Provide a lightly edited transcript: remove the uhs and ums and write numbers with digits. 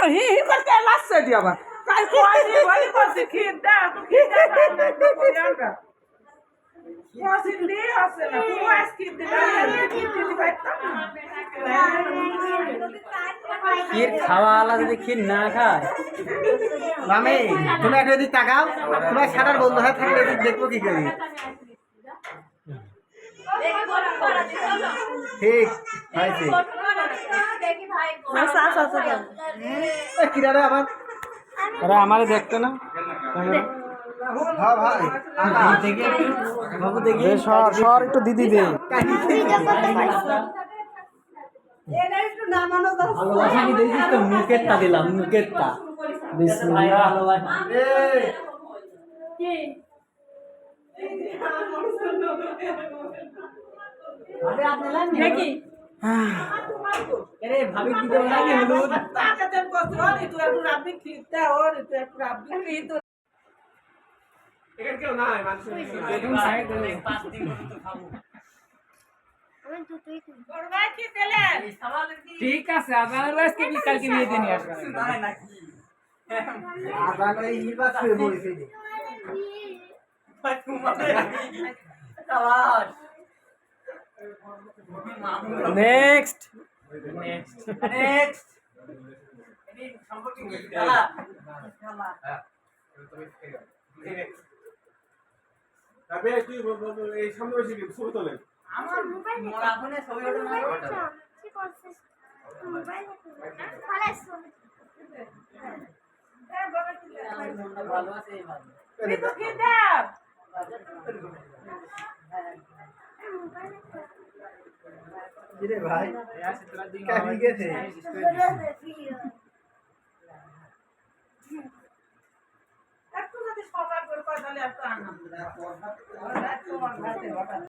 হি হি করতে লাসছে দি আবার কাই কই দি বলি করছি খির দা তো খির দা না তো কই আনবা কোসিন দি আছে না পুরো আইসক্রিম দিলা খির দিতে পারতাম ক্ষীর খাওয়া আলা যদি ক্ষীর না খায় মামি তুমি একটা যদি তাকাও তোমার সাটার বন্ধ হয়ে থাকলে দেখবো কি করি ঠিক হয়েছে কিনারে আবার আরে আমারে দেখতে না হ্যাঁ ভাই দেখি একটু বাবু দেখি সর একটু দিদি দে ভালোবাসা কি দিয়েছিস তো মুকেরটা দিলাম মুকেরটা বিসমিল্লাহ ভালোবাসা দেখি আরে ভাবি কি দেব নাকি হলুদ তাকাতে কষ্ট হলি তুই একটু রাব্বি খিরতে ওর তুই একটু রাব্বি খির তো এখানে কেউ নাই মানুষ বেগুন সাইড করে 5 দিন তো খাবো করবাই কি তেলে ঠিক আছে আবার আজকে বিকালকে নিয়ে দিন আসবেন তাই নাকি আবার করে ইবা শুয়ে বইছে দি নেক্সট এটি সম্পর্কে কি খেলা তবে তুই এই সামনে বসে কি ছবি তোলেন আমার মোর আপনে ছবি ওঠে না কি করছিস মোবাইল ফালাইছো মনটা ভালো আছে এই ভালো তুই তো খির দাও রে ভাই কাটি গেছে একটু যদি সকাল করে তাহলে একটু আনন্দ